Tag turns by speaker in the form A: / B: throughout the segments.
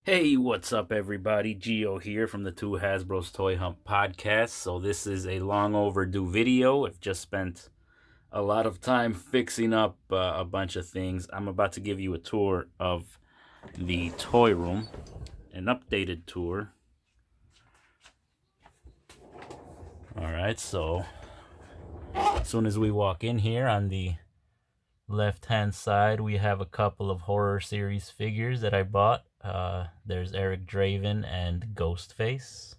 A: Hey, what's up, everybody? Geo here from the Two Hasbro's Toy Hunt podcast. So, this is a long overdue video. I've just spent a lot of time fixing up a bunch of things. I'm about to give you a tour of the toy room, an updated tour. All right, so as soon as we walk in here on the left hand side, we have a couple of horror series figures that I bought. There's Eric Draven and Ghostface.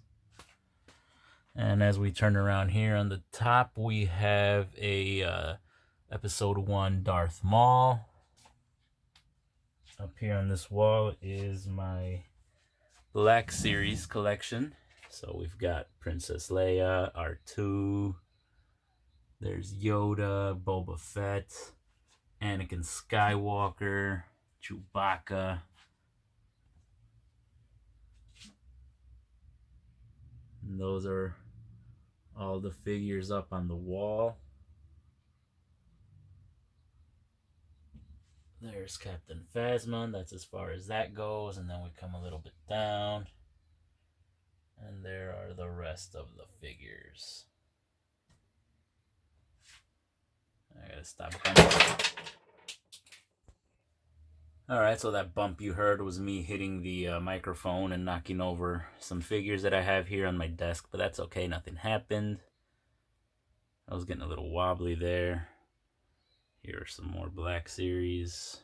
A: And as we turn around here on the top, we have a episode 1 Darth Maul. Up here on this wall is my Black Series collection. So we've got Princess Leia, R2, there's Yoda, Boba Fett, Anakin Skywalker, Chewbacca. And those are all the figures up on the wall. There's Captain Phasma. That's as far as that goes. And then we come a little bit down. And there are the rest of the figures. I gotta stop bumping. Alright, so that bump you heard was me hitting the microphone and knocking over some figures that I have here on my desk. But that's okay, nothing happened. I was getting a little wobbly there. Here are some more Black Series.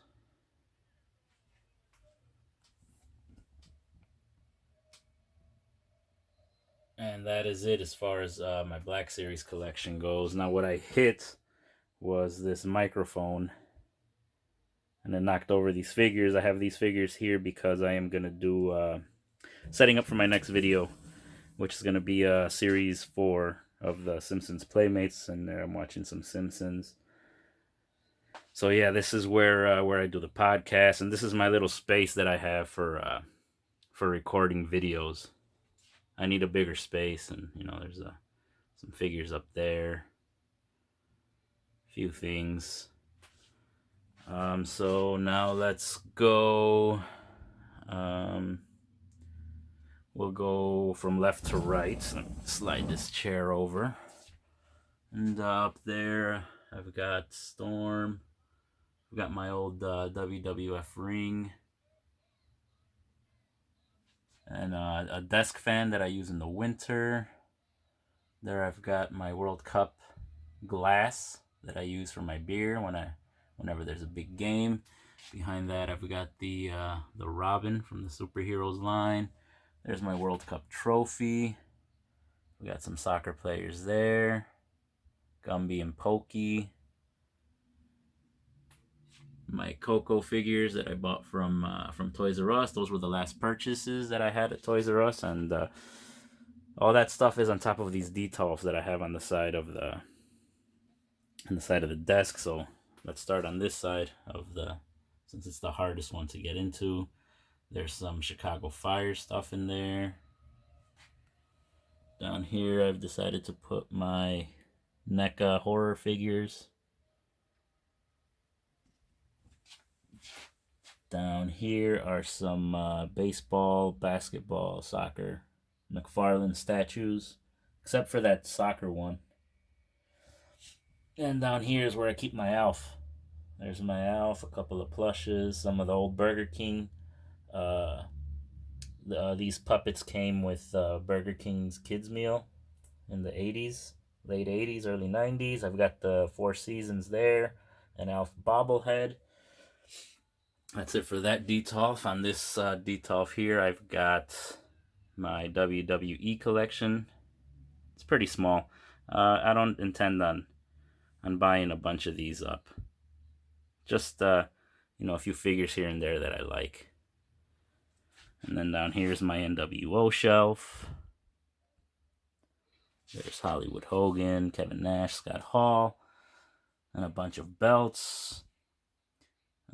A: And that is it as far as my Black Series collection goes. Now, what I hit was this microphone and then knocked over these figures. I have these figures here because I am going to do setting up for my next video, which is going to be series 4 of the Simpsons Playmates, and I'm watching some Simpsons. So yeah, this is where I do the podcast, and this is my little space that I have for recording videos. I need a bigger space, and there's some figures up there, a few things. So now let's go. We'll go from left to right. So slide this chair over, and up there I've got Storm. I've got my old WWF ring, and a desk fan that I use in the winter. There I've got my World Cup glass that I use for my beer whenever there's a big game. Behind that I've got the Robin from the Superheroes line. There's my World Cup trophy. We got some soccer players there. Gumby and Pokey. My Coco figures that I bought from Toys R Us. Those were the last purchases that I had at Toys R Us, and all that stuff is on top of these detolfs that I have on the side of the desk. So let's start on this side of since it's the hardest one to get into. There's some Chicago Fire stuff in there. Down here I've decided to put my NECA horror figures. Down here are some baseball, basketball, soccer, McFarlane statues, except for that soccer one. And down here is where I keep my Alf. There's my Alf, a couple of plushes, some of the old Burger King. These puppets came with Burger King's kids meal in the 80s, late 80s, early 90s. I've got the Four Seasons there, an Alf bobblehead. That's it for that detolf. On this detolf here, I've got my WWE collection. It's pretty small. I don't intend on buying a bunch of these up. Just a few figures here and there that I like. And then down here's my NWO shelf. There's Hollywood Hogan, Kevin Nash, Scott Hall, and a bunch of belts.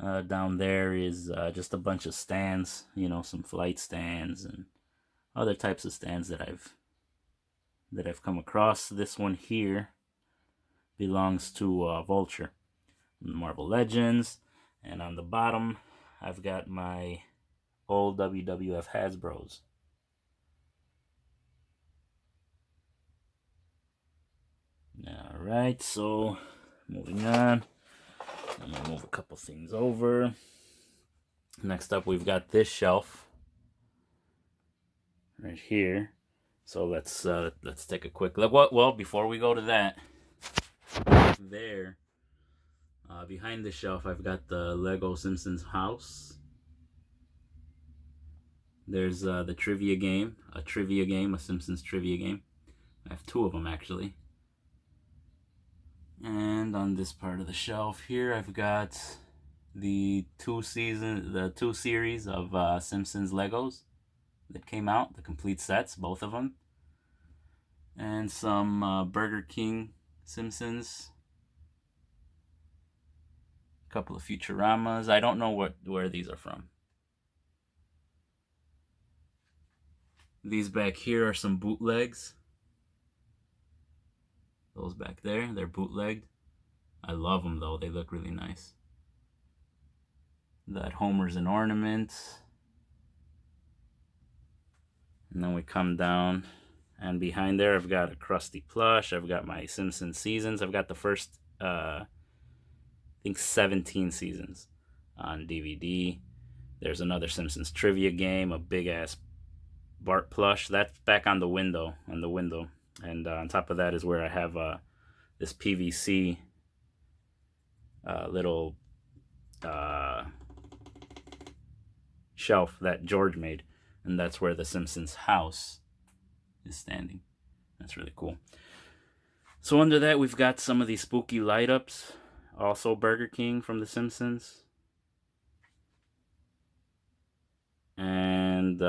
A: Down there is just a bunch of stands, some flight stands and other types of stands that I've come across. This one here belongs to Vulture from Marvel Legends, and on the bottom I've got my old WWF Hasbros. Alright, so moving on. I'm going to move a couple things over. Next up, we've got this shelf right here. So let's take a quick look. Well, before we go to that, there, behind the shelf, I've got the Lego Simpsons house. There's the trivia game, a Simpsons trivia game. I have two of them actually. And on this part of the shelf here, I've got the two series of Simpsons Legos that came out, the complete sets, both of them, and some Burger King Simpsons, a couple of Futuramas. I don't know where these are from. These back here are some bootlegs. Those back there, they're bootlegged. I love them though, they look really nice. That Homer's an ornament. And then we come down, and behind there I've got a Krusty plush. I've got my Simpsons seasons. I've got the first, I think 17 seasons on DVD. There's another Simpsons trivia game, a big ass Bart plush. That's back on the window, And on top of that is where I have this PVC little shelf that George made. And that's where the Simpsons house is standing. That's really cool. So under that, we've got some of these spooky light ups. Also Burger King from The Simpsons. And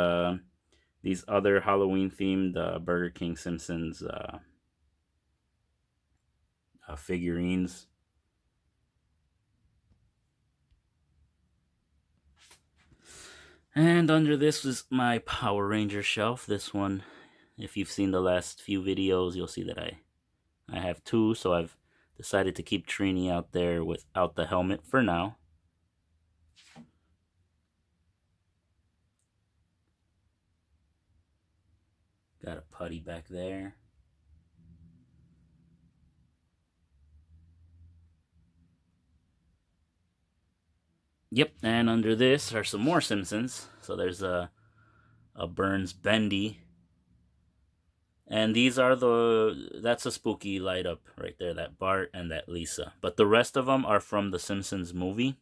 A: these other Halloween themed Burger King Simpsons figurines. And under this is my Power Ranger shelf. This one, if you've seen the last few videos, you'll see that I have two. So I've decided to keep Trini out there without the helmet for now. Got a putty back there. Yep, and under this are some more Simpsons. So there's a Burns Bendy. And these are that's a spooky light up right there, that Bart and that Lisa. But the rest of them are from the Simpsons movie.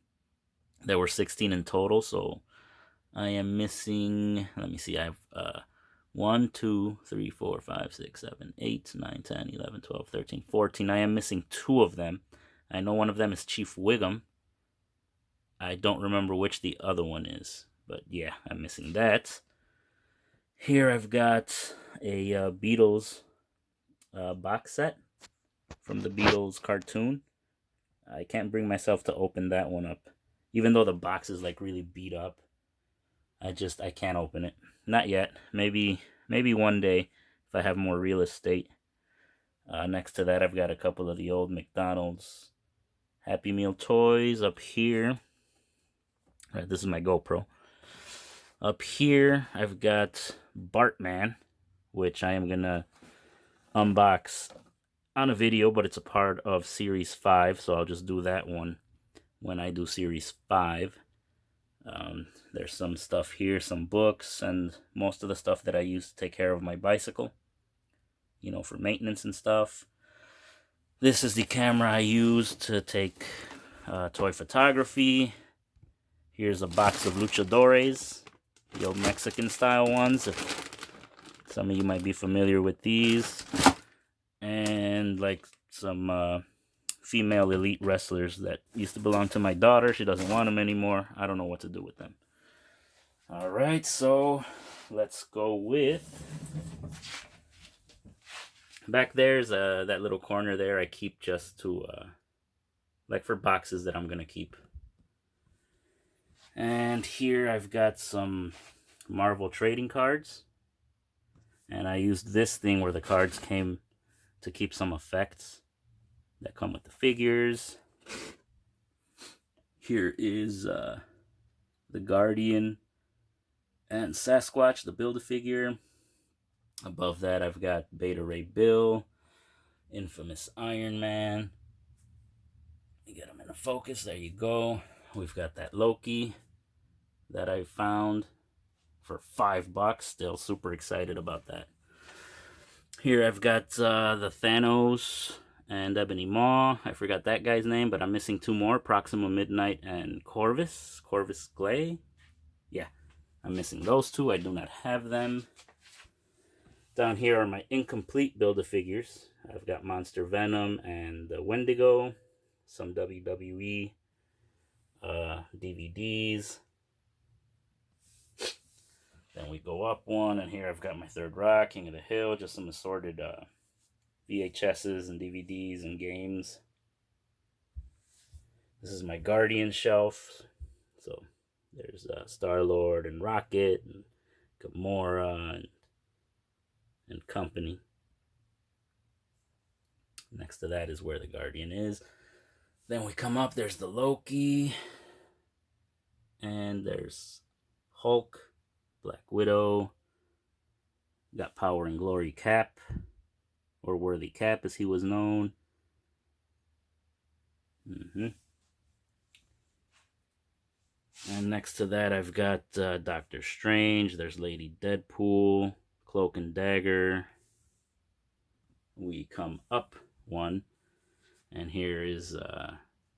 A: There were 16 in total, so I am missing, let me see, I have 1, 2, 3, 4, 5, 6, 7, 8, 9, 10, 11, 12, 13, 14. I am missing 2 of them. I know one of them is Chief Wiggum. I don't remember which the other one is, but yeah, I'm missing that. Here I've got a Beatles box set from the Beatles cartoon. I can't bring myself to open that one up. Even though the box is like really beat up, I can't open it. Not yet. Maybe one day if I have more real estate. Next to that, I've got a couple of the old McDonald's Happy Meal toys up here. Right, this is my GoPro. Up here, I've got Bartman, which I am gonna unbox on a video, but it's a part of Series 5, so I'll just do that one when I do Series 5. There's some stuff here, some books, and most of the stuff that I use to take care of my bicycle, you know, for maintenance and stuff. This is the camera I use to take toy photography. Here's a box of luchadores, the old Mexican style ones. Some of you might be familiar with these. And like some female elite wrestlers that used to belong to my daughter. She doesn't want them anymore. I don't know what to do with them. Alright, so let's go with... Back there's that little corner there I keep just to, like for boxes that I'm going to keep. And here I've got some Marvel trading cards. And I used this thing where the cards came to keep some effects that come with the figures. Here is the Guardian And Sasquatch, the Build-A-Figure. Above that, I've got Beta Ray Bill, Infamous Iron Man. You get him in the focus. There you go. We've got that Loki that I found for $5. Still super excited about that. Here I've got the Thanos and Ebony Maw. I forgot that guy's name, but I'm missing two more, Proxima Midnight and Corvus Glaive. Yeah, I'm missing those two. I do not have them. Down here are my incomplete Build-A-Figures. I've got Monster Venom and Wendigo, some WWE DVDs. Then we go up one, and here I've got my Third Rock, King of the Hill, just some assorted VHSs and DVDs and games. This is my Guardian shelf. So there's Star-Lord and Rocket and Gamora and company. Next to that is where the Guardian is. Then we come up, there's the Loki, and there's Hulk, Black Widow, got Power and Glory Cap, or Worthy Cap as he was known. And next to that I've got Doctor Strange, there's Lady Deadpool, Cloak and Dagger. We come up one, and here is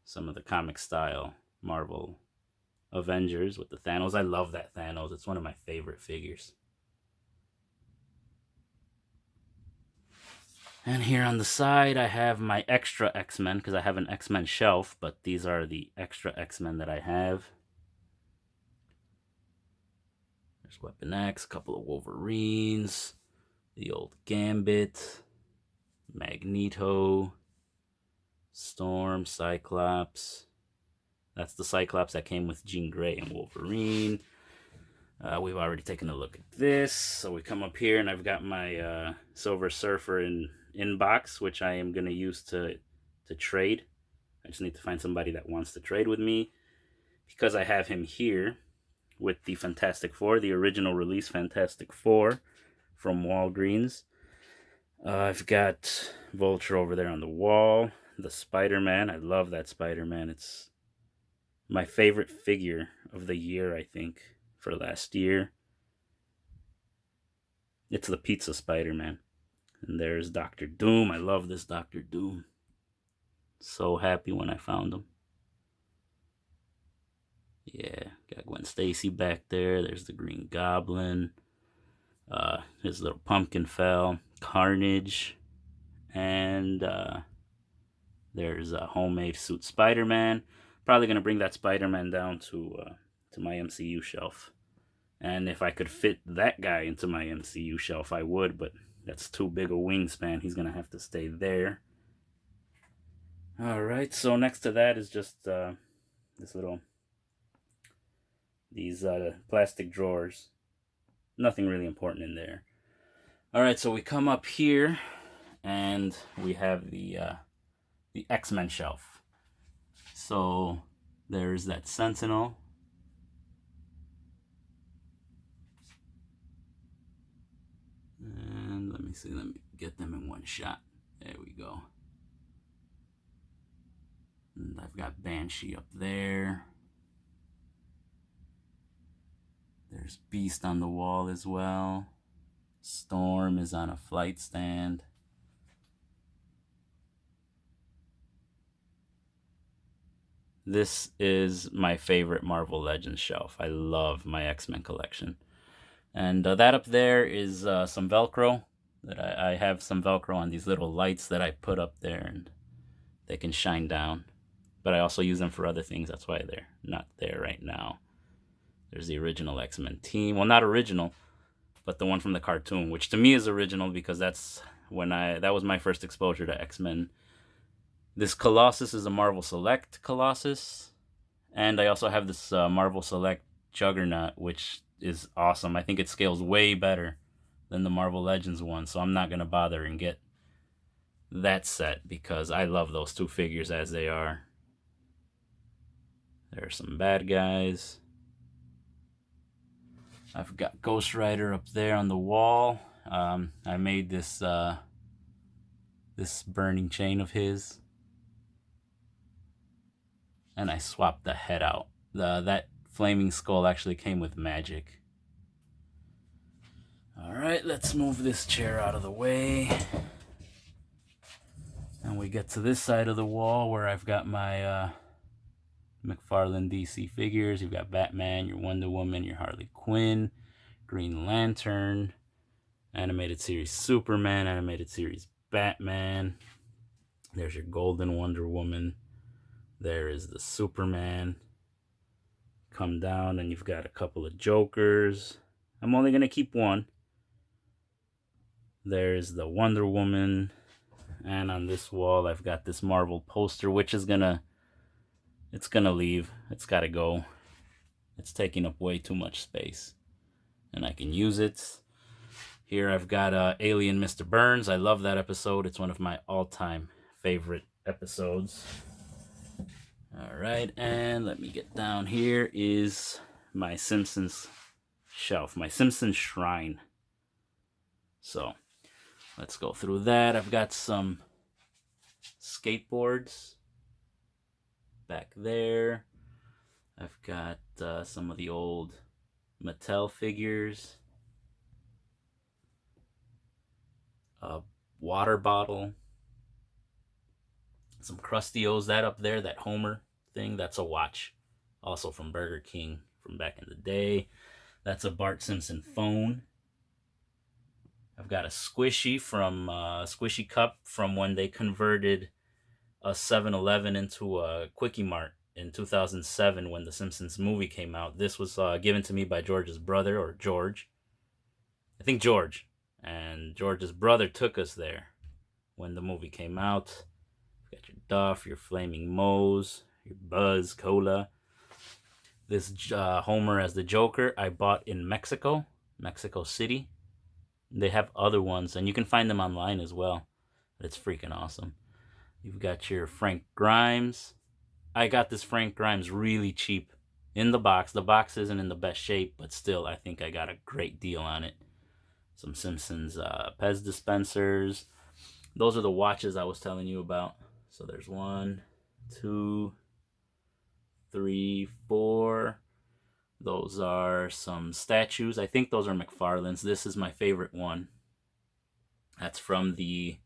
A: some of the comic style Marvel Avengers with the Thanos. I love that Thanos. It's one of my favorite figures. And here on the side I have my extra X-Men, because I have an X-Men shelf, but these are the extra X-Men that I have. There's Weapon X, a couple of Wolverines, the old Gambit, Magneto, Storm, Cyclops. That's the Cyclops that came with Jean Grey and Wolverine. We've already taken a look at this. So we come up here, and I've got my Silver Surfer in box, which I am going to use to trade. I just need to find somebody that wants to trade with me, because I have him here with the Fantastic Four, the original release Fantastic Four from Walgreens. I've got Vulture over there on the wall. The Spider-Man. I love that Spider-Man. It's my favorite figure of the year, I think, for last year. It's the Pizza Spider-Man. And there's Doctor Doom. I love this Doctor Doom. So happy when I found him. Yeah, got Gwen Stacy back there. There's the Green Goblin. His little pumpkin fell. Carnage. And there's a homemade suit Spider-Man. Probably going to bring that Spider-Man down to my MCU shelf. And if I could fit that guy into my MCU shelf, I would, but that's too big a wingspan. He's going to have to stay there. Alright, so next to that is just these plastic drawers. Nothing really important in there. Alright, so we come up here, and we have the X-Men shelf. So there's that Sentinel. And let me see, let me get them in one shot. There we go. And I've got Banshee up there. There's Beast on the wall as well. Storm is on a flight stand. This is my favorite Marvel Legends shelf. I love my X-Men collection. And that up there is some Velcro. That I have some Velcro on these little lights that I put up there, and they can shine down. But I also use them for other things. That's why they're not there right now. There's the original X-Men team. Well, not original, but the one from the cartoon, which to me is original because that was my first exposure to X-Men. This Colossus is a Marvel Select Colossus. And I also have this Marvel Select Juggernaut, which is awesome. I think it scales way better than the Marvel Legends one, so I'm not going to bother and get that set because I love those two figures as they are. There are some bad guys. I've got Ghost Rider up there on the wall. I made this this burning chain of his, and I swapped the head out. That flaming skull actually came with magic. Alright, let's move this chair out of the way. And we get to this side of the wall where I've got my McFarlane DC figures. You've got Batman, your Wonder Woman, your Harley Quinn, Green Lantern, animated series Superman, animated series Batman. There's your Golden Wonder Woman. There is the Superman. Come down and you've got a couple of Jokers. I'm only going to keep one. There's the Wonder Woman. And on this wall, I've got this Marvel poster, which is it's gonna leave. It's gotta go. It's taking up way too much space. And I can use it. Here I've got Alien Mr. Burns. I love that episode. It's one of my all-time favorite episodes. Alright, and let me get down. Here is my Simpsons shelf, my Simpsons shrine. So, let's go through that. I've got some skateboards back there. I've got some of the old Mattel figures. A water bottle. Some Krusty-O's. That up there, that Homer thing, that's a watch. Also from Burger King from back in the day. That's a Bart Simpson phone. I've got a squishy from Squishy Cup from when they converted a 7-Eleven into a Quickie Mart in 2007 when the Simpsons movie came out. This was given to me by George's brother, or George. I think George. And George's brother took us there when the movie came out. You've got your Duff, your Flaming Moe's, your Buzz Cola. This Homer as the Joker I bought in Mexico City. They have other ones, and you can find them online as well. It's freaking awesome. You've got your Frank Grimes. I got this Frank Grimes really cheap in the box. The box isn't in the best shape, but still, I think I got a great deal on it. Some Simpsons Pez dispensers. Those are the watches I was telling you about. So there's 1, 2, 3, 4. Those are some statues. I think those are McFarlane's. This is my favorite one. That's from the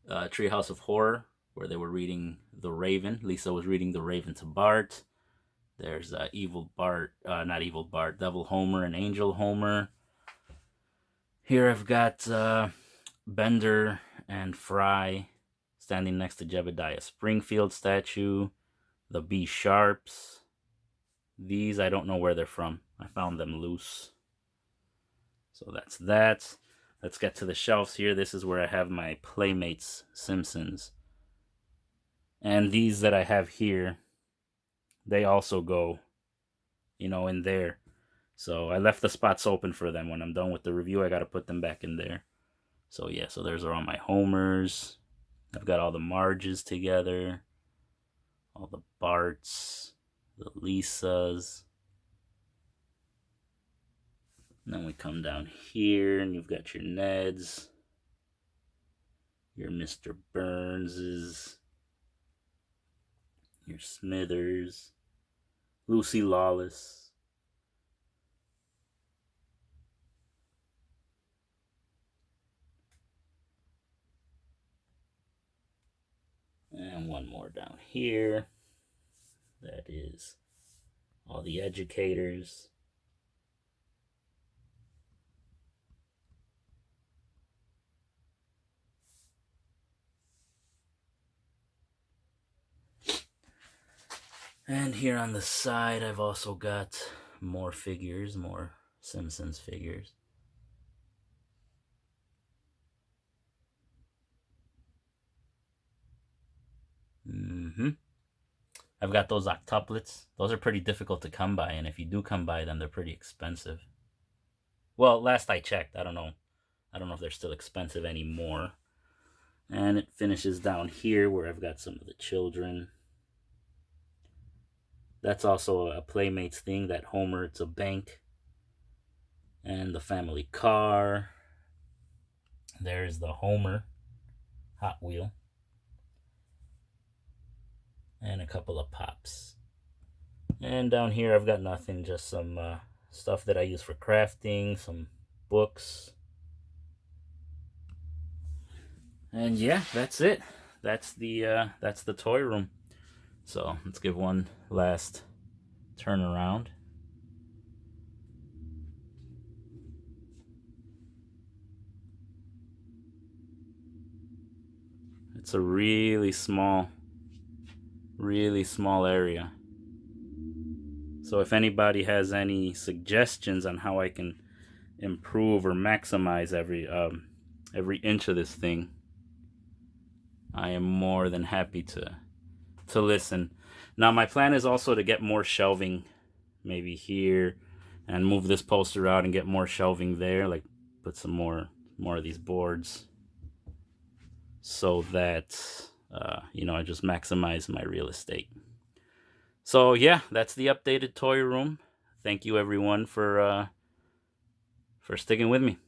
A: Treehouse of Horror, where they were reading The Raven. Lisa was reading The Raven to Bart. There's Evil Bart, not Evil Bart, Devil Homer and Angel Homer. Here I've got Bender and Fry standing next to Jebediah Springfield statue. The B Sharps. These, I don't know where they're from. I found them loose. So that's that. Let's get to the shelves here. This is where I have my Playmates Simpsons. And these that I have here, they also go, in there. So I left the spots open for them. When I'm done with the review, I got to put them back in there. So yeah, so there's all my Homers. I've got all the Marges together. All the Barts. The Lisas. And then we come down here and you've got your Neds. Your Mr. Burnses. Your Smithers. Lucy Lawless. And one more down here. That is all the educators. And here on the side, I've also got more figures, more Simpsons figures. I've got those octuplets. Those are pretty difficult to come by, and if you do come by them, they're pretty expensive. Well, last I checked, I don't know if they're still expensive anymore. And it finishes down here where I've got some of the children. That's also a Playmates thing, that Homer, it's a bank. and the family car. There's the Homer Hot Wheel, and a couple of Pops. And down here I've got nothing, just some stuff that I use for crafting, some books. And yeah, that's it. That's the toy room. So let's give one last turn around. It's a really small area. So if anybody has any suggestions on how I can improve or maximize every inch of this thing, I am more than happy to listen. Now my plan is also to get more shelving, maybe here, and move this poster out and get more shelving there, like put some more of these boards, so that I just maximize my real estate. So yeah, that's the updated toy room. Thank you everyone for sticking with me.